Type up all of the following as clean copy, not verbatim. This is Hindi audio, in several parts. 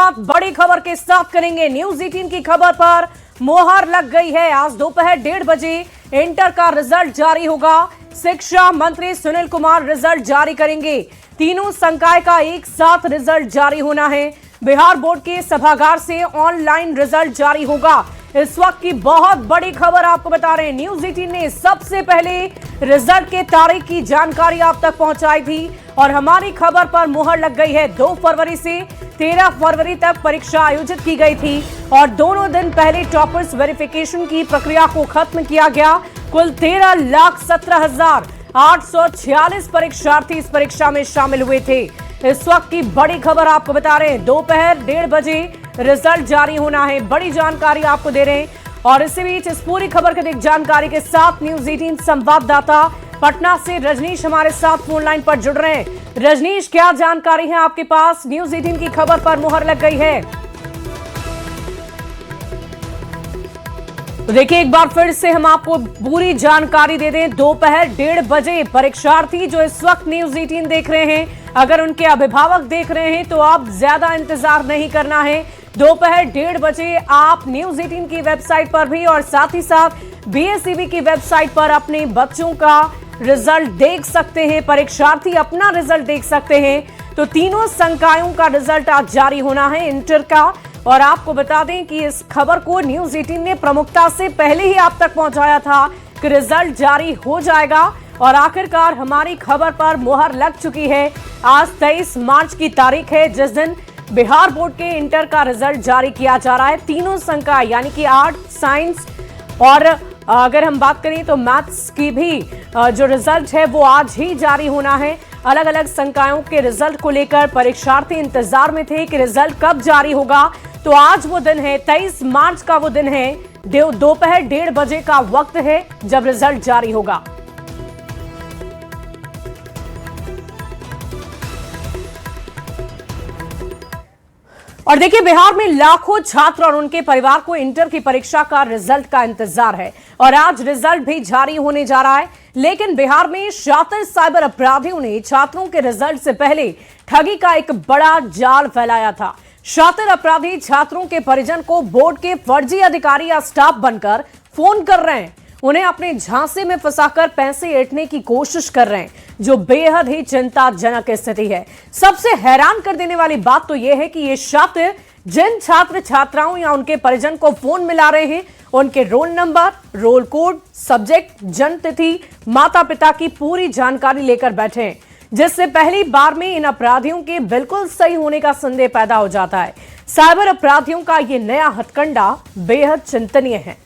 शुरुआत बड़ी खबर के साथ करेंगे। न्यूज 18 की खबर पर मोहर लग गई है। आज दोपहर 1:30 बजे इंटर का रिजल्ट जारी होगा। शिक्षा मंत्री सुनील कुमार रिजल्ट जारी करेंगे। तीनों संकाय का एक साथ रिजल्ट जारी होना है। बिहार बोर्ड के सभागार से ऑनलाइन रिजल्ट जारी होगा। इस वक्त की बहुत बड़ी खबर आपको बता रहे हैं। न्यूज 18 ने सबसे पहले रिजल्ट के तारीख की जानकारी आप तक पहुंचाई थी और हमारी खबर पर मुहर लग गई है। 2 फरवरी से 13 फरवरी तक परीक्षा आयोजित की गई थी और दोनों दिन पहले टॉपर्स वेरिफिकेशन की प्रक्रिया को खत्म किया गया। कुल 13,17,846 परीक्षार्थी इस परीक्षा में शामिल हुए थे। इस वक्त की बड़ी खबर आपको बता रहे हैं। दोपहर 1:30 बजे रिजल्ट जारी होना है। बड़ी जानकारी आपको दे रहे हैं और इसी बीच इस पूरी खबर की जानकारी के साथ न्यूज 18 संवाददाता पटना से रजनीश हमारे साथ फोन लाइन पर जुड़ रहे हैं। रजनीश, क्या जानकारी है आपके पास? न्यूज 18 की खबर पर मुहर लग गई है। तो देखिए, एक बार फिर से हम आपको पूरी जानकारी दे दें। दोपहर 1:30 बजे परीक्षार्थी जो इस वक्त न्यूज 18 देख रहे हैं, अगर उनके अभिभावक देख रहे हैं तो आप ज्यादा इंतजार नहीं करना है। दोपहर 1:30 बजे आप न्यूज 18 की वेबसाइट पर भी और साथ ही साथ बीएसईबी की वेबसाइट पर अपने बच्चों का रिजल्ट देख सकते हैं। परीक्षार्थी अपना रिजल्ट देख सकते हैं। तो तीनों संकायों का रिजल्ट आज जारी होना है इंटर का। और आपको बता दें कि इस खबर को न्यूज 18 ने प्रमुखता से पहले ही आप तक पहुंचाया था कि रिजल्ट जारी हो जाएगा और आखिरकार हमारी खबर पर मुहर लग चुकी है। आज 23 मार्च की तारीख है जिस दिन बिहार बोर्ड के इंटर का रिजल्ट जारी किया जा रहा है। तीनों संकाय यानी कि आर्ट, साइंस और अगर हम बात करें तो मैथ्स की भी जो रिजल्ट है वो आज ही जारी होना है। अलग अलग संकायों के रिजल्ट को लेकर परीक्षार्थी इंतजार में थे कि रिजल्ट कब जारी होगा। तो आज वो दिन है, 23 मार्च का वो दिन है। दोपहर 1:30 बजे का वक्त है जब रिजल्ट जारी होगा। और देखिए, बिहार में लाखों छात्र और उनके परिवार को इंटर की परीक्षा का रिजल्ट का इंतजार है और आज रिजल्ट भी जारी होने जा रहा है। लेकिन बिहार में शातिर साइबर अपराधियों ने छात्रों के रिजल्ट से पहले ठगी का एक बड़ा जाल फैलाया था। शातिर अपराधी छात्रों के परिजन को बोर्ड के फर्जी अधिकारी या स्टाफ बनकर फोन कर रहे हैं। उन्हें अपने झांसे में फंसाकर पैसे ऐंठने की कोशिश कर रहे हैं, जो बेहद ही चिंताजनक स्थिति है। सबसे हैरान कर देने वाली बात तो यह है कि ये शातिर जिन छात्र छात्राओं या उनके परिजन को फोन मिला रहे हैं, उनके roll number, roll code, subject, जन्म तिथि, माता पिता की पूरी जानकारी लेकर बैठे हैं, जिससे पहली बार में इन अपराधियों के बिल्कुल सही होने का संदेह पैदा हो जाता है। साइबर अपराधियों का ये नया हथकंडा बेहद चिंतनीय है।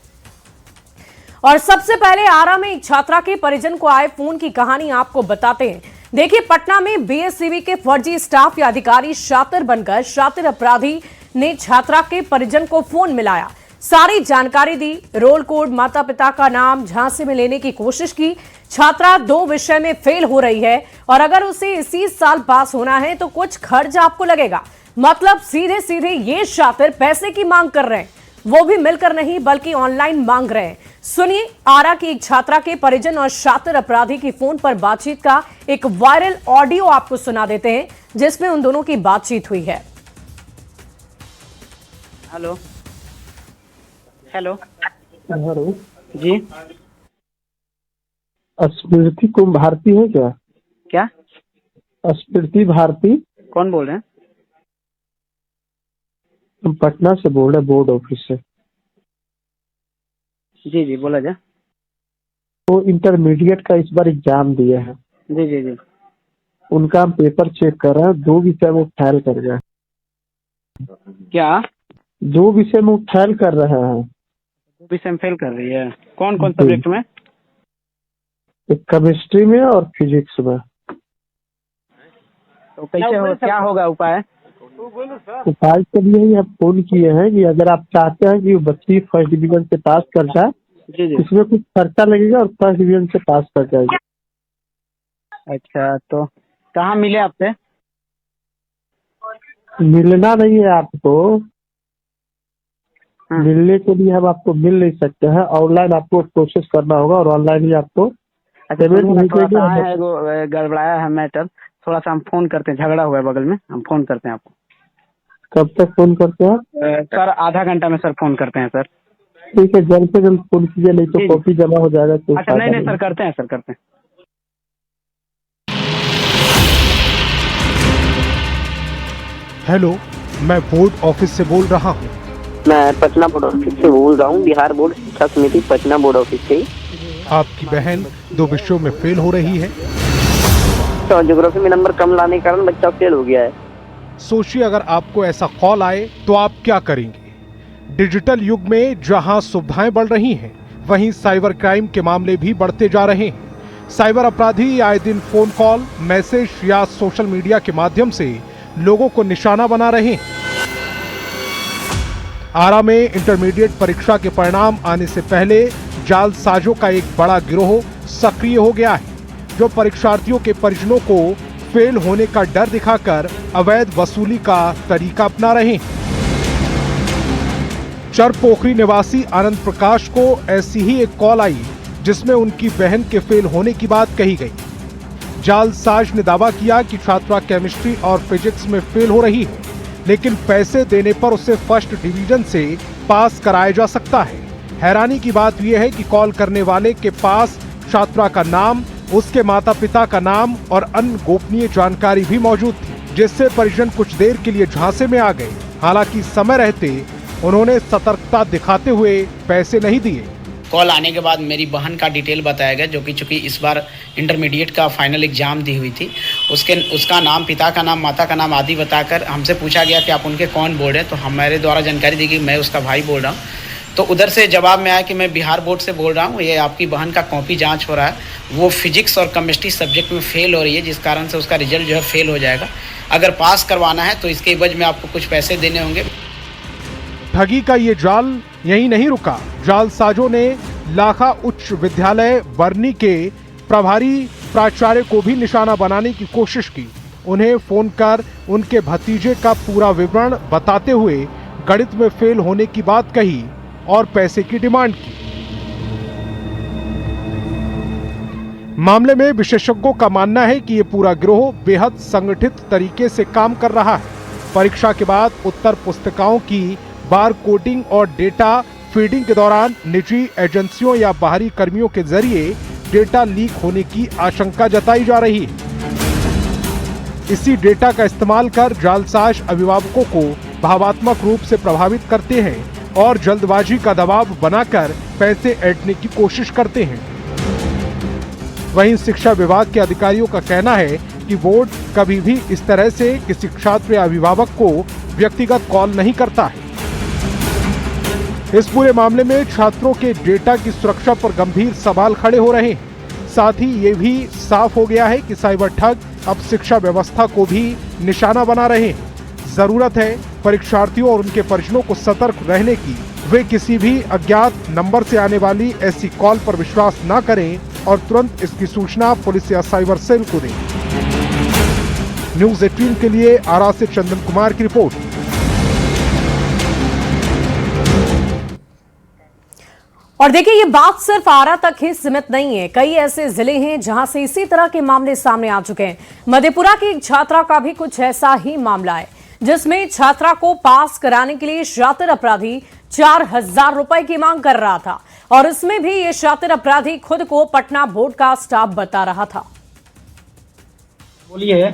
और सबसे पहले आरा में एक छात्रा के परिजन को आए फोन की कहानी आपको बताते हैं। देखिए, पटना में बीएसईबी के फर्जी स्टाफ या अधिकारी शातिर बनकर शातिर अपराधी ने छात्रा के परिजन को फोन मिलाया, सारी जानकारी दी, रोल कोड, माता पिता का नाम झांसे में लेने की कोशिश की। छात्रा 2 विषय में फेल हो रही है और अगर उसे इसी साल पास होना है तो कुछ खर्च आपको लगेगा। मतलब सीधे सीधे ये शातिर पैसे की मांग कर रहे हैं, वो भी मिलकर नहीं बल्कि ऑनलाइन मांग रहे हैं। सुनिए, आरा की एक छात्रा के परिजन और शातिर अपराधी की फोन पर बातचीत का एक वायरल ऑडियो आपको सुना देते हैं, जिसमें उन दोनों की बातचीत हुई है। हेलो हेलो हेलो जी, स्मृति कुम भारती है क्या? क्या? स्मृति भारती? कौन बोल रहे हैं? हम पटना से बोल रहे हैं, बोर्ड ऑफिस से। जी जी, बोला जाए। वो इंटरमीडिएट का इस बार एग्जाम दिए हैं। जी जी जी, उनका हम पेपर चेक कर रहे हैं। 2 विषय में फेल कर गए। क्या? 2 विषय में फेल कर रहे हैं। विषय में फेल कर रही है? कौन कौन सब्जेक्ट में? एक केमिस्ट्री में और फिजिक्स में। तो कैसे हो, क्या होगा उपाय? उपाय के लिए ही हम फोन किए हैं कि अगर आप चाहते हैं कि वो बच्ची फर्स्ट डिवीजन से पास कर जाए, जी जी, इसमें कुछ खर्चा लगेगा और फर्स्ट डिवीजन से पास कर जाएगी। अच्छा, तो कहाँ मिले आपसे? मिलना नहीं है आपको। हाँ। मिलने के लिए हम आपको मिल नहीं सकते हैं। ऑनलाइन आपको प्रोसेस करना होगा और ऑनलाइन ही आपको पेमेंट भेजेंगे। गड़बड़ाया है मैटर, थोड़ा सा हम फोन करते हैं, झगड़ा हुआ है बगल में, हम फोन करते हैं आपको। कब तक फोन करते हैं? सर आधा घंटा में सर फोन करते हैं सर। ठीक है, जल्द से जल्द फोन कीजिए, नहीं तो जी। कॉपी जमा हो जाएगा। तो अच्छा नहीं सर, करते हैं सर, करते हैं। हेलो, मैं बोर्ड ऑफिस से बोल रहा हूँ। मैं पटना बोर्ड ऑफिस से बोल रहा हूँ, बिहार बोर्ड शिक्षा समिति पटना बोर्ड ऑफिस से। आपकी बहन 2 विषयों में फेल हो रही है। तो ज्योग्राफी में नंबर कम लाने के कारण बच्चा फेल हो गया है। सोचिए अगर आपको ऐसा कॉल आए तो आप क्या करेंगे? डिजिटल युग में जहां सुविधाएं बढ़ रही हैं, वहीं साइबर क्राइम के मामले भी बढ़ते जा रहे हैं। साइबर अपराधी आए दिन फोन कॉल, मैसेज या सोशल मीडिया के माध्यम से लोगों को निशाना बना रहे हैं। आरा में इंटरमीडिएट परीक्षा के परिणाम आने से पहले जालसाजों का एक बड़ा गिरोह सक्रिय हो गया है, जो परीक्षार्थियों के परिजनों को फेल होने का डर दिखाकर अवैध वसूली का तरीका अपना रहे हैं। चरपोखरी निवासी आनंद प्रकाश को ऐसी ही एक कॉल आई, जिसमें उनकी बहन के फेल होने की बात कही गई। जालसाज ने दावा किया कि छात्रा केमिस्ट्री और फिजिक्स में फेल हो रही है, लेकिन पैसे देने पर उसे फर्स्ट डिवीजन से पास कराया जा सकता है। हैरानी की बात यह है कि कॉल करने वाले के पास छात्रा का नाम, उसके माता पिता का नाम और अन्य गोपनीय जानकारी भी मौजूद थी, जिससे परिजन कुछ देर के लिए झांसे में आ गए। हालांकि समय रहते उन्होंने सतर्कता दिखाते हुए पैसे नहीं दिए। कॉल आने के बाद मेरी बहन का डिटेल बताया गया, जो कि चूंकि इस बार इंटरमीडिएट का फाइनल एग्जाम दी हुई थी, उसका नाम, पिता का नाम, माता का नाम आदि बताकर हमसे पूछा गया कि आप उनके कौन बोल रहे हैं। तो हमारे द्वारा जानकारी दी कि मैं उसका भाई बोल रहा हूँ। तो उधर से जवाब में आया कि मैं बिहार बोर्ड से बोल रहा हूँ, ये आपकी बहन का कॉपी जांच हो रहा है, वो फिजिक्स और केमिस्ट्री सब्जेक्ट में फेल हो रही है, जिस कारण से उसका रिजल्ट जो है फेल हो जाएगा। अगर पास करवाना है तो इसके एवज में आपको कुछ पैसे देने होंगे। ठगी का ये जाल यहीं नहीं रुका। जालसाजों ने लाखा उच्च विद्यालय बरनी के प्रभारी प्राचार्य को भी निशाना बनाने की कोशिश की। उन्हें फोन कर उनके भतीजे का पूरा विवरण बताते हुए गणित में फेल होने की बात कही और पैसे की डिमांड की। मामले में विशेषज्ञों का मानना है कि ये पूरा गिरोह बेहद संगठित तरीके से काम कर रहा है। परीक्षा के बाद उत्तर पुस्तिकाओं की बार कोडिंग और डेटा फीडिंग के दौरान निजी एजेंसियों या बाहरी कर्मियों के जरिए डेटा लीक होने की आशंका जताई जा रही है। इसी डेटा का इस्तेमाल कर जालसाज अभिभावकों को भावात्मक रूप से प्रभावित करते हैं और जल्दबाजी का दबाव बनाकर पैसे ऐंठने की कोशिश करते हैं। वहीं शिक्षा विभाग के अधिकारियों का कहना है कि बोर्ड कभी भी इस तरह से किसी छात्र या अभिभावक को व्यक्तिगत कॉल नहीं करता है। इस पूरे मामले में छात्रों के डेटा की सुरक्षा पर गंभीर सवाल खड़े हो रहे हैं। साथ ही ये भी साफ हो गया है कि साइबर ठग अब शिक्षा व्यवस्था को भी निशाना बना रहे हैं। जरूरत है परीक्षार्थियों और उनके परिजनों को सतर्क रहने की। वे किसी भी अज्ञात नंबर से आने वाली ऐसी कॉल पर विश्वास न करें और तुरंत इसकी सूचना पुलिस या साइबर सेल को दें। न्यूज़ 18 के लिए आरा से चंदन कुमार की रिपोर्ट। और देखिए, ये बात सिर्फ आरा तक ही सीमित नहीं है। कई ऐसे जिले हैं जहां से इसी तरह के मामले सामने आ चुके हैं। मधेपुरा की एक छात्रा का भी कुछ ऐसा ही मामला है, जिसमें छात्रा को पास कराने के लिए शातिर अपराधी 4,000 रुपए की मांग कर रहा था, और इसमें भी ये शातिर अपराधी खुद को पटना बोर्ड का स्टाफ बता रहा था। बोलिए।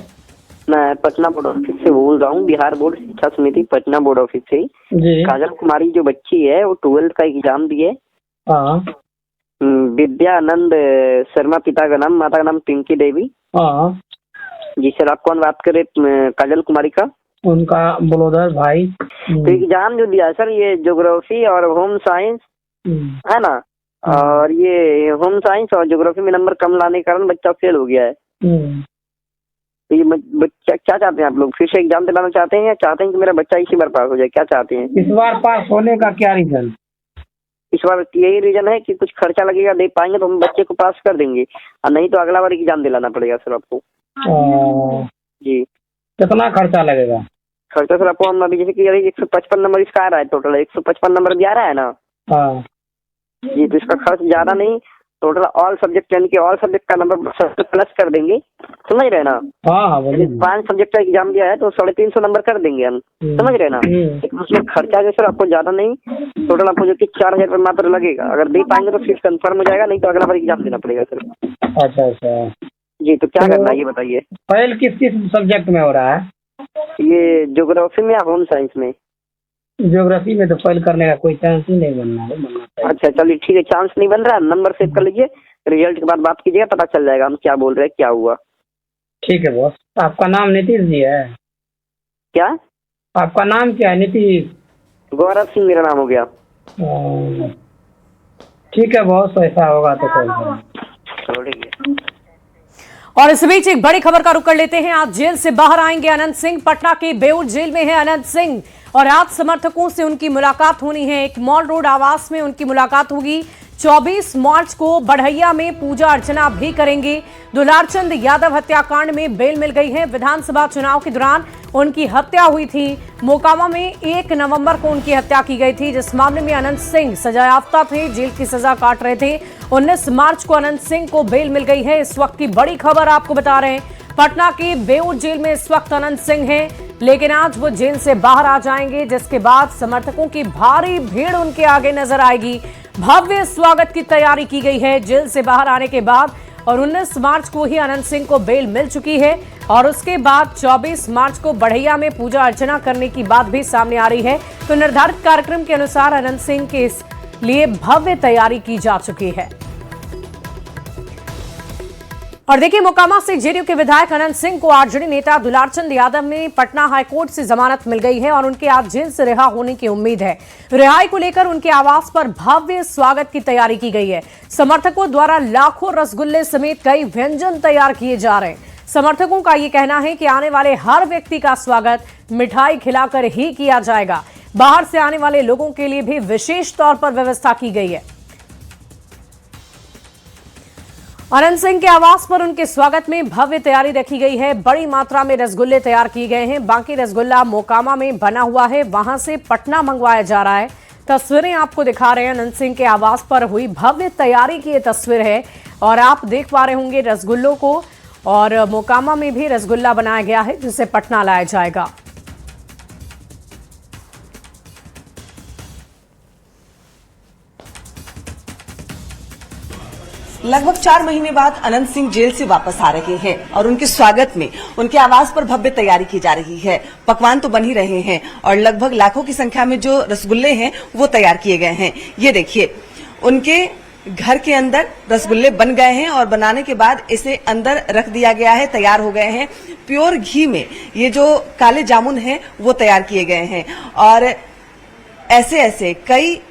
मैं पटना बोर्ड ऑफिस से बोल रहा हूँ, बिहार बोर्ड शिक्षा समिति पटना बोर्ड ऑफिस से। जी। काजल कुमारी जो बच्ची है, वो 12th का एग्जाम दिए। हाँ। विद्यानंद शर्मा, पिता का नाम, माता का नाम पिंकी देवी। हाँ। जी सर, आप कौन बात कर रहे? काजल कुमारी का उनका बलोदर भाई। तो एग्जाम जो दिया सर, ये ज्योग्राफी और होम साइंस है ना, और ये होम साइंस और ज्योग्राफी में नंबर कम लाने के कारण बच्चा फेल हो गया है। तो ये बच्चा क्या चाहते हैं आप लोग? फिर से एग्जाम दिलाना चाहते हैं या चाहते हैं कि मेरा बच्चा इसी बार पास हो जाए? क्या चाहते हैं? इस बार पास होने का क्या रीजन? इस बार यही रीजन है कि कुछ खर्चा लगेगा, दे पाएंगे तो हम बच्चे को पास कर देंगे, और नहीं तो अगला बार एग्जाम दिलाना पड़ेगा सर आपको। जी। कितना खर्चा लगेगा? खर्चा सर आपको हम अभी जैसे कि 155 नंबर इसका आ रहा है, टोटल 155 नंबर भी आ रहा है ना। हाँ। जी, तो इसका खर्च ज्यादा नहीं, टोटल ऑल सब्जेक्ट यानी कि ऑल सब्जेक्ट का नंबर प्लस कर देंगे, समझ रहे ना। हाँ बोलिए। 5 सब्जेक्ट का एग्जाम दिया है तो 350 नंबर कर देंगे हम, समझ रहे ना। उसमें खर्चा जो सर आपको ज्यादा नहीं, टोटल आपको जो कि 4000 रुपये मात्र लगेगा। अगर दे पाएंगे तो सीट कंफर्म हो जाएगा, नहीं तो अगला बार एग्जाम देना पड़ेगा सर। अच्छा अच्छा। जी, तो क्या करना है ये बताइए। फेल किस किस सब्जेक्ट में हो रहा है? ये ज्योग्राफी में या होम साइंस में? ज्योग्राफी में तो फेल करने का कोई चांस ही नहीं बनना है। अच्छा चलिए ठीक है, चांस नहीं बन रहा है, नंबर सेव कर लीजिए, रिजल्ट के बाद बात कीजिएगा, पता चल जाएगा हम क्या बोल रहे हैं, क्या हुआ। ठीक है बॉस। आपका नाम नीतीश जी है? क्या? आपका नाम क्या है? नीतीश? गौरव सिंह मेरा नाम हो गया। ठीक है बॉस, ऐसा होगा तो कॉल करें। चलो ठीक है। और इस बीच एक बड़ी खबर का रुख कर लेते हैं। आज जेल से बाहर आएंगे अनंत सिंह। पटना के बेऊर जेल में है अनंत सिंह और आज समर्थकों से उनकी मुलाकात होनी है। एक मॉल रोड आवास में उनकी मुलाकात होगी। 24 मार्च को बढ़ैया में पूजा अर्चना भी करेंगे। दुलारचंद यादव हत्याकांड में बेल मिल गई है। विधानसभा चुनाव के दौरान उनकी हत्या हुई थी। मोकामा में 1 नवंबर को उनकी हत्या की गई थी, जिस मामले में अनंत सिंह सजायाफ्ता थे, जेल की सजा काट रहे थे। 19 मार्च को अनंत सिंह को बेल मिल गई है। इस वक्त की बड़ी खबर आपको बता रहे हैं, पटना की बेऊर जेल में इस वक्त अनंत सिंह हैं, लेकिन आज वो जेल से बाहर आ जाएंगे, जिसके बाद समर्थकों की भारी भीड़ उनके आगे नजर आएगी। भव्य स्वागत की तैयारी की गई है जेल से बाहर आने के बाद। और 19 मार्च को ही अनंत सिंह को बेल मिल चुकी है और उसके बाद 24 मार्च को बढ़ैया में पूजा अर्चना करने की बात भी सामने आ रही है। तो निर्धारित कार्यक्रम के अनुसार अनंत सिंह के लिए भव्य तैयारी की जा चुकी है। और देखिए, मोकामा से जेडीयू के विधायक अनंत सिंह को आरजेडी नेता दुलारचंद यादव में पटना हाईकोर्ट से जमानत मिल गई है और उनके आज जेल से रिहा होने की उम्मीद है। रिहाई को लेकर उनके आवास पर भव्य स्वागत की तैयारी की गई है। समर्थकों द्वारा लाखों रसगुल्ले समेत कई व्यंजन तैयार किए जा रहे हैं। समर्थकों का ये कहना है कि आने वाले हर व्यक्ति का स्वागत मिठाई खिलाकर ही किया जाएगा। बाहर से आने वाले लोगों के लिए भी विशेष तौर पर व्यवस्था की गई है। अनंत सिंह के आवास पर उनके स्वागत में भव्य तैयारी रखी गई है। बड़ी मात्रा में रसगुल्ले तैयार किए गए हैं। बाकी रसगुल्ला मोकामा में बना हुआ है, वहां से पटना मंगवाया जा रहा है। तस्वीरें आपको दिखा रहे हैं, अनंत सिंह के आवास पर हुई भव्य तैयारी की ये तस्वीर है और आप देख पा रहे होंगे रसगुल्लों को। और मोकामा में भी रसगुल्ला बनाया गया है, जिसे पटना लाया जाएगा। लगभग 4 महीने बाद अनंत सिंह जेल से वापस आ रहे हैं और उनके स्वागत में उनके आवास पर भव्य तैयारी की जा रही है। पकवान तो बन ही रहे हैं और लगभग लाखों की संख्या में जो रसगुल्ले हैं वो तैयार किए गए हैं। ये देखिए, उनके घर के अंदर रसगुल्ले बन गए हैं और बनाने के बाद इसे अंदर रख दिया गया है, तैयार हो गए हैं। प्योर घी में ये जो काले जामुन हैं वो तैयार किए गए हैं और ऐसे ऐसे कई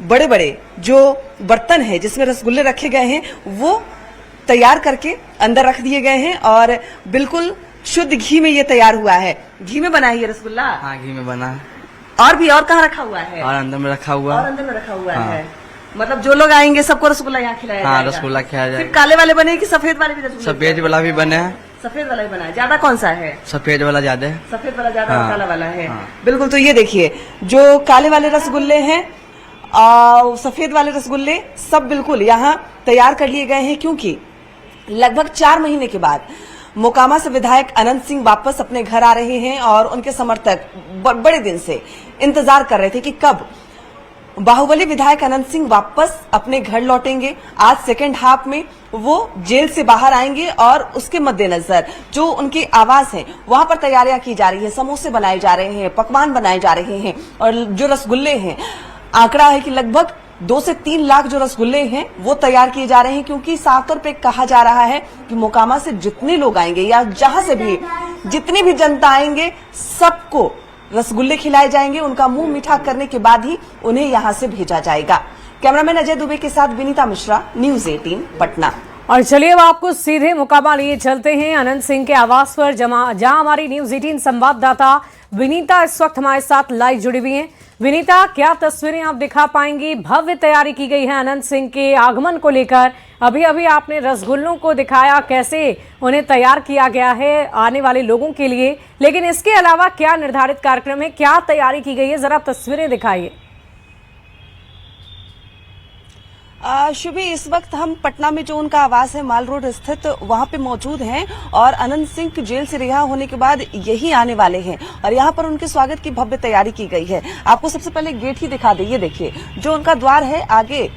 बड़े बड़े जो बर्तन है जिसमें रसगुल्ले रखे गए हैं वो तैयार करके अंदर रख दिए गए हैं और बिल्कुल शुद्ध घी में ये तैयार हुआ है। घी में बना है ये रसगुल्ला? हाँ, घी में बना है। और भी और कहाँ रखा हुआ है? और अंदर में रखा हुआ। और अंदर में रखा हुआ है। मतलब जो लोग आएंगे सबको रसगुल्ला यहाँ खिलाया हाँ, जाएगा? रसगुल्ला खिलाया जाएगा। सिर्फ काले वाले बने कि सफेद वाले भी रसगुल्ले? सफेद वाला भी बने हैं। सफेद वाला ही बना है। ज्यादा कौन सा है? सफेद वाला ज्यादा है। सफेद वाला ज्यादा और हाँ, काला वाला है। हाँ। बिल्कुल। तो ये देखिए, जो काले वाले रसगुल्ले हैं सफेद वाले रसगुल्ले सब बिल्कुल यहाँ तैयार कर लिए गए हैं, क्योंकि लगभग 4 महीने के बाद मोकामा से विधायक अनंत सिंह वापस अपने घर आ रहे हैं और उनके समर्थक बड़े दिन से इंतजार कर रहे थे कि कब बाहुबली विधायक अनंत सिंह वापस अपने घर लौटेंगे। आज सेकेंड हाफ में वो जेल से बाहर आएंगे और उसके मद्देनजर जो उनके आवास है वहां पर तैयारियां की जा रही है। समोसे बनाए जा रहे हैं, पकवान बनाए जा रहे हैं और जो रसगुल्ले हैं, आंकड़ा है कि लगभग 2 से 3 लाख जो रसगुल्ले हैं वो तैयार किए जा रहे हैं, क्योंकि साफ तौर पे कहा जा रहा है कि मोकामा से जितने लोग आएंगे या जहां से भी जितनी भी जनता आएंगे सबको रसगुल्ले खिलाए जाएंगे। उनका मुंह मीठा करने के बाद ही उन्हें यहां से भेजा जाएगा। कैमरामैन अजय दुबे के साथ विनीता मिश्रा, न्यूज़ 18 पटना। और चलिए अब आपको सीधे मोकामा लिए चलते हैं अनंत सिंह के आवास पर, जहां हमारी न्यूज़ 18 संवाददाता विनीता इस वक्त हमारे साथ लाइव जुड़ी हुई हैं। विनीता, क्या तस्वीरें आप दिखा पाएंगी? भव्य तैयारी की गई है अनंत सिंह के आगमन को लेकर। अभी अभी आपने रसगुल्लों को दिखाया, कैसे उन्हें तैयार किया गया है आने वाले लोगों के लिए, लेकिन इसके अलावा क्या निर्धारित कार्यक्रम है, क्या तैयारी की गई है, जरा तस्वीरें दिखाइए। शुभी, इस वक्त हम पटना में जो उनका आवास है माल रोड स्थित, वहां पे मौजूद हैं और अनंत सिंह जेल से रिहा होने के बाद यही आने वाले हैं और यहां पर उनके स्वागत की भव्य तैयारी की गई है। आपको सबसे पहले गेट ही दिखा दे, ये देखिए जो उनका द्वार है, आगे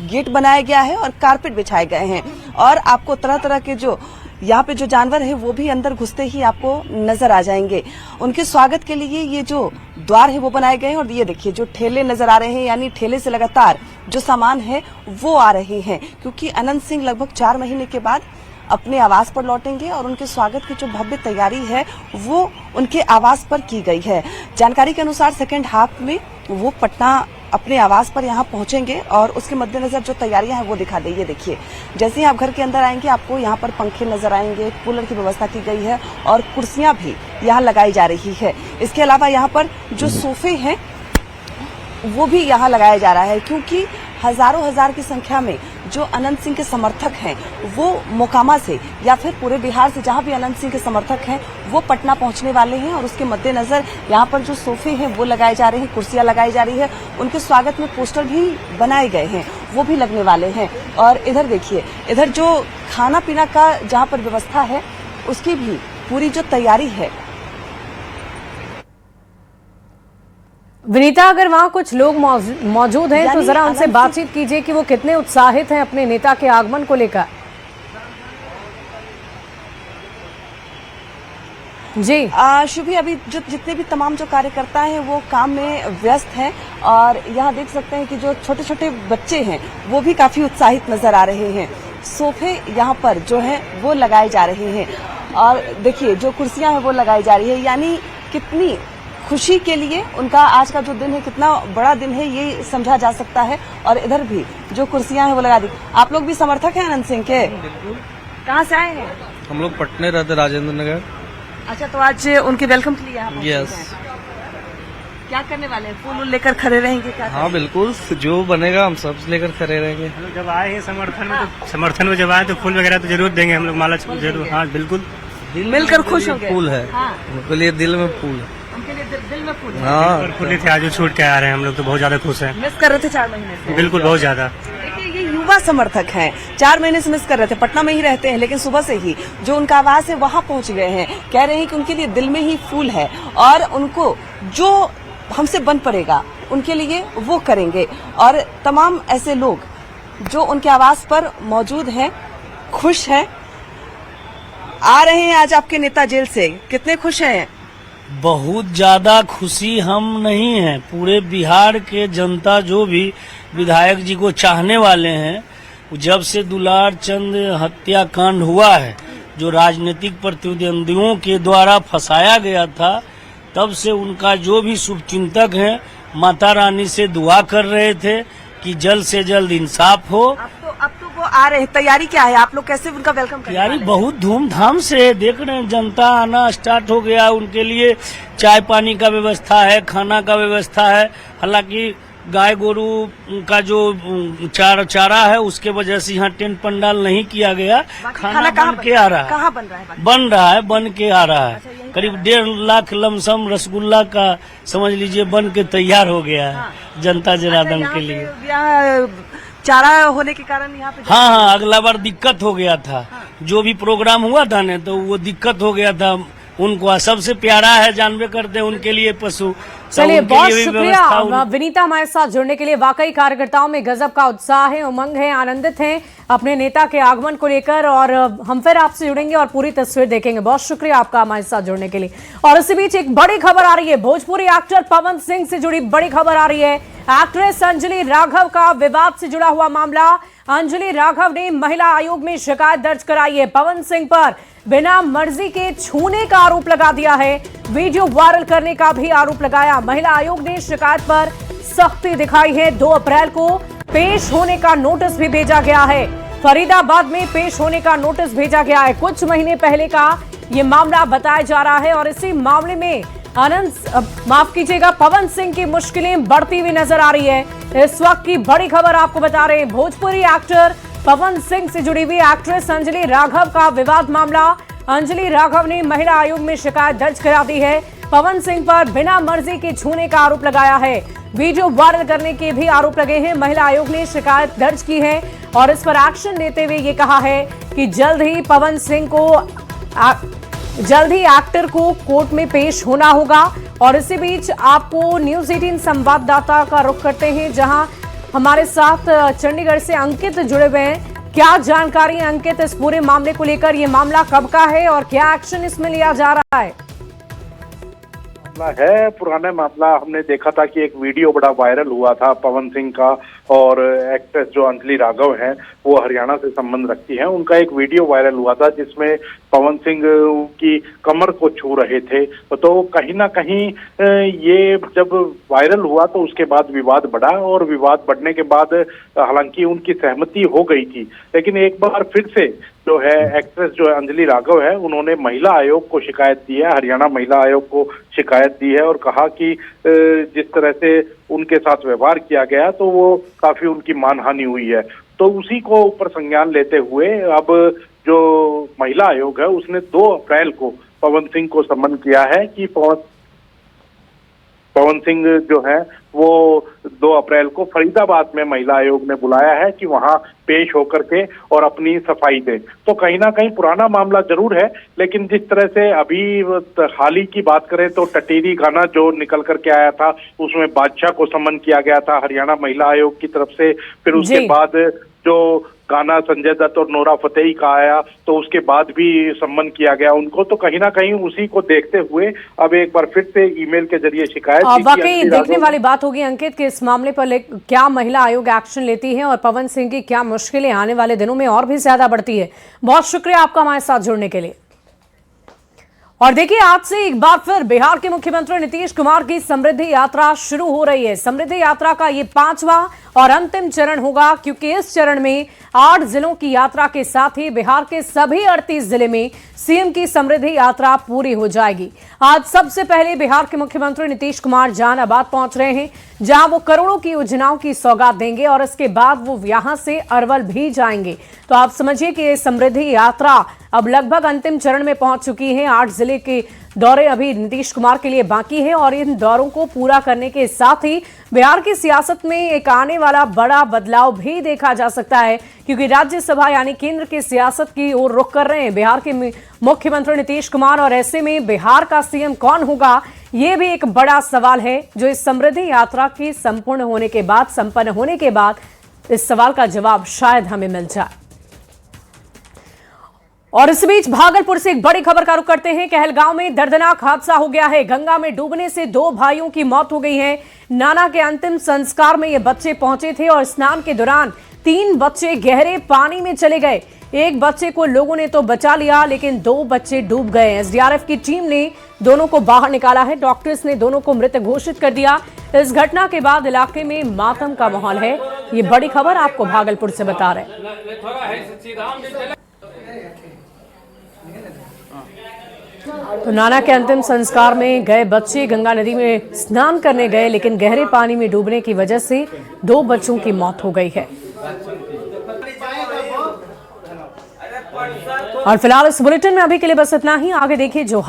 गेट बनाया गया है और कारपेट बिछाए गए हैं और आपको तरह तरह के जो यहाँ पे जो जानवर है वो भी अंदर घुसते ही आपको नजर आ जाएंगे। उनके स्वागत के लिए ये जो द्वार है वो बनाए गए हैं और ये देखिए जो ठेले नजर आ रहे हैं, यानी ठेले से लगातार जो सामान है वो आ रहे हैं, क्योंकि अनंत सिंह लगभग 4 महीने के बाद अपने आवास पर लौटेंगे और उनके स्वागत की जो भव्य तैयारी है वो उनके आवास पर की गई है। जानकारी के अनुसार सेकेंड हाफ में वो पटना अपने आवास पर यहाँ पहुंचेंगे और उसके मद्देनजर जो तैयारियां हैं वो दिखा दे। ये देखिए जैसे ही आप घर के अंदर आएंगे आपको यहाँ पर पंखे नजर आएंगे, कूलर की व्यवस्था की गई है और कुर्सियां भी यहाँ लगाई जा रही है। इसके अलावा यहाँ पर जो सोफे हैं वो भी यहाँ लगाया जा रहा है, क्योंकि हजारों हजार की संख्या में जो अनंत सिंह के समर्थक हैं वो मोकामा से या फिर पूरे बिहार से जहां भी अनंत सिंह के समर्थक हैं वो पटना पहुंचने वाले हैं और उसके मद्देनजर यहाँ पर जो सोफे हैं वो लगाए जा रहे हैं, कुर्सियां लगाई जा रही है, उनके स्वागत में पोस्टर भी बनाए गए हैं वो भी लगने वाले हैं। और इधर देखिए, इधर जो खाना पीना का जहाँ पर व्यवस्था है उसकी भी पूरी जो तैयारी है। विनीता, अगर वहां कुछ लोग मौजूद हैं तो जरा उनसे बातचीत कीजिए कि वो कितने उत्साहित हैं अपने नेता के आगमन को लेकर। जी शुभी, अभी जो जितने भी तमाम जो कार्यकर्ता हैं वो काम में व्यस्त हैं और यहाँ देख सकते हैं कि जो छोटे छोटे बच्चे हैं वो भी काफी उत्साहित नजर आ रहे हैं। सोफे यहाँ पर जो है वो लगाए जा रहे हैं और देखिए जो कुर्सियां हैं वो लगाई जा रही है, यानी कितनी खुशी के लिए उनका आज का जो दिन है कितना बड़ा दिन है ये समझा जा सकता है। और इधर भी जो कुर्सियां हैं वो लगा दी। आप लोग भी समर्थक हैं अनंत सिंह के? कहाँ से आए हैं? हम लोग पटने रहते, राजेंद्र नगर। अच्छा, तो आज उनके वेलकम के लिए आप यस। क्या करने वाले हैं? फूल लेकर खड़े रहेंगे क्या? हाँ बिल्कुल, जो बनेगा हम सब लेकर खड़े रहेंगे। जब आए हैं समर्थन में जब आए तो फूल वगैरह तो जरूर देंगे हम लोग, माला जरूर। हाँ बिल्कुल, मिलकर खुश होंगे। फूल है उनके लिए, दिल में फूल है उनके लिए, दिल में फूल है। हाँ फूल थे, आज छूट के आ रहे हैं हम लोग तो बहुत ज्यादा खुश हैं। मिस कर रहे थे 4 महीने से? बिल्कुल, बहुत ज्यादा। देखिए ये युवा समर्थक हैं, 4 महीने से मिस कर रहे थे, पटना में ही रहते हैं लेकिन सुबह से ही जो उनका आवास है वहां पहुंच गए हैं। कह रहे हैं कि उनके लिए दिल में ही फूल है और उनको जो हमसे बन पड़ेगा उनके लिए वो करेंगे। और तमाम ऐसे लोग जो उनके आवास पर मौजूद हैं खुश हैं। आ रहे हैं आज आपके नेता जेल से, कितने खुश हैं? बहुत ज्यादा खुशी हम नहीं हैं, पूरे बिहार के जनता जो भी विधायक जी को चाहने वाले हैं, जब से दुलार चंद हत्याकांड हुआ है जो राजनीतिक प्रतिद्वंदियों के द्वारा फंसाया गया था, तब से उनका जो भी शुभचिंतक हैं माता रानी से दुआ कर रहे थे कि जल्द से जल्द इंसाफ हो। अब तो वो आ रहे हैं, तैयारी क्या है? आप लोग कैसे उनका वेलकम करेंगे? तैयारी बहुत धूमधाम से देख रहे हैं, जनता आना स्टार्ट हो गया। उनके लिए चाय पानी का व्यवस्था है, खाना का व्यवस्था है। हालांकि गाय गोरू का जो चारा है उसके वजह से यहाँ टेंट पंडाल नहीं किया गया। खाना बन के आ रहा है। कहाँ बन रहा है? बन के आ रहा है। करीब 1.5 लाख लमसम रसगुल्ला का समझ लीजिए बन के तैयार हो गया है जनता जनार्दन के लिए। चारा होने के कारण यहाँ पे हाँ, अगला बार दिक्कत हो गया था। जो भी प्रोग्राम हुआ था ना तो वो दिक्कत हो गया था उनको। सबसे प्यारा है, जानबे करते हैं उनके लिए पशु। चलिए, बहुत शुक्रिया विनीता हमारे साथ जुड़ने के लिए। वाकई कार्यकर्ताओं में गजब का उत्साह है, उमंग है, आनंदित हैं अपने नेता के आगमन को लेकर और हम फिर आपसे जुड़ेंगे और पूरी तस्वीर देखेंगे। बहुत शुक्रिया आपका हमारे साथ जुड़ने के लिए। और इसी बीच एक बड़ी खबर आ रही है, भोजपुरी एक्टर पवन सिंह से जुड़ी बड़ी खबर आ रही है। एक्ट्रेस अंजलि राघव का विवाद से जुड़ा हुआ मामला। अंजलि राघव ने महिला आयोग में शिकायत दर्ज कराई है। पवन सिंह पर बिना मर्जी के छूने का आरोप लगा दिया है, वीडियो वायरल करने का भी आरोप लगाया। महिला आयोग ने शिकायत पर सख्ती दिखाई है। 2 अप्रैल को पेश होने का नोटिस भी भेजा गया है। फरीदाबाद में पेश होने का नोटिस भेजा गया है। कुछ महीने पहले का ये मामला बताया जा रहा है और इसी मामले में पवन सिंह की मुश्किलें बढ़ती हुई नजर आ रही है। इस वक्त की बड़ी खबर आपको बता रहे हैं, भोजपुरी एक्टर पवन सिंह से जुड़ी हुई एक्ट्रेस अंजलि राघव का विवाद मामला। अंजलि राघव ने महिला आयोग में शिकायत दर्ज करा दी है। पवन सिंह पर बिना मर्जी के छूने का आरोप लगाया है। वीडियो वायरल करने के भी आरोप लगे हैं। महिला आयोग ने शिकायत दर्ज की है और इस पर एक्शन लेते हुए ये कहा है कि जल्द ही एक्टर को कोर्ट में पेश होना होगा। और इसी बीच आपको न्यूज 18 संवाददाता का रुख करते हैं, जहां हमारे साथ चंडीगढ़ से अंकित जुड़े हुए हैं। क्या जानकारी है अंकित इस पूरे मामले को लेकर? ये मामला कब का है और क्या एक्शन इसमें लिया जा रहा है? मामला है पुराना मामला। हमने देखा था कि एक वीडियो बड़ा वायरल हुआ था पवन सिंह का, और एक्ट्रेस जो अंजलि राघव हैं वो हरियाणा से संबंध रखती हैं, उनका एक वीडियो वायरल हुआ था जिसमें पवन सिंह की कमर को छू रहे थे। तो कहीं ना कहीं ये जब वायरल हुआ तो उसके बाद विवाद बढ़ा, और विवाद बढ़ने के बाद हालांकि उनकी सहमति हो गई थी, लेकिन एक बार फिर से जो है एक्ट्रेस जो है अंजलि राघव है, उन्होंने महिला आयोग को शिकायत दी है, हरियाणा महिला आयोग को शिकायत दी है और कहा कि जिस तरह से उनके साथ व्यवहार किया गया तो वो काफी उनकी मानहानि हुई है। तो उसी को ऊपर संज्ञान लेते हुए अब जो महिला आयोग है उसने 2 अप्रैल को पवन सिंह को सम्मन किया है कि पवन सिंह जो है वो 2 अप्रैल को फरीदाबाद में महिला आयोग ने बुलाया है कि वहां पेश होकर के और अपनी सफाई दें। तो कहीं ना कहीं पुराना मामला जरूर है, लेकिन जिस तरह से अभी हाल ही की बात करें तो टटीरी गाना जो निकल करके आया था उसमें बादशाह को सम्मन किया गया था हरियाणा महिला आयोग की तरफ से। फिर उसके बाद जो गाना संजय दत्त और नोरा फतेही का आया तो उसके बाद भी सम्मान किया गया उनको। तो कहीं ना कहीं उसी को देखते हुए अब एक बार फिर से ईमेल के जरिए शिकायत वाकई देखने वाली बात होगी अंकित कि इस मामले पर क्या महिला आयोग एक्शन लेती है और पवन सिंह की क्या मुश्किलें आने वाले दिनों में और भी ज्यादा बढ़ती है। बहुत शुक्रिया आपका हमारे साथ जुड़ने के लिए। और देखिए आज से एक बार फिर बिहार के मुख्यमंत्री नीतीश कुमार की समृद्धि यात्रा शुरू हो रही है। समृद्धि यात्रा का ये 5वां और अंतिम चरण होगा, क्योंकि इस चरण में 8 जिलों की यात्रा के साथ ही बिहार के सभी 38 जिले में सीएम की समृद्धि यात्रा पूरी हो जाएगी। आज सबसे पहले बिहार के मुख्यमंत्री नीतीश कुमार जहानाबाद पहुंच रहे हैं, जहां वो करोड़ों की योजनाओं की सौगात देंगे और इसके बाद वो यहां से अरवल भी जाएंगे। तो आप समझिए कि ये समृद्धि यात्रा अब लगभग अंतिम चरण में पहुंच चुकी है। 8 जिले के दौरे अभी नीतीश कुमार के लिए बाकी हैं और इन दौरों को पूरा करने के साथ ही बिहार की सियासत में एक आने वाला बड़ा बदलाव भी देखा जा सकता है, क्योंकि राज्यसभा यानी केंद्र की सियासत की ओर रुख कर रहे हैं बिहार के मुख्यमंत्री नीतीश कुमार। और ऐसे में बिहार का सीएम कौन होगा, ये भी एक बड़ा सवाल है, जो इस समृद्धि यात्रा की संपन्न होने के बाद इस सवाल का जवाब शायद हमें मिल जाए। और इस बीच भागलपुर से एक बड़ी खबर का रुख करते हैं। कहलगांव में दर्दनाक हादसा हो गया है। गंगा में डूबने से 2 भाइयों की मौत हो गई है। नाना के अंतिम संस्कार में ये बच्चे पहुंचे थे और स्नान के दौरान 3 बच्चे गहरे पानी में चले गए। एक बच्चे को लोगों ने तो बचा लिया, लेकिन 2 बच्चे डूब गए। एसडीआरएफ की टीम ने दोनों को बाहर निकाला है। डॉक्टर्स ने दोनों को मृत घोषित कर दिया। इस घटना के बाद इलाके में मातम का माहौल है। ये बड़ी खबर आपको भागलपुर से बता रहे हैं। तो नाना के अंतिम संस्कार में गए बच्चे गंगा नदी में स्नान करने गए, लेकिन गहरे पानी में डूबने की वजह से 2 बच्चों की मौत हो गई है। और फिलहाल इस बुलेटिन में अभी के लिए बस इतना ही। आगे देखिए जो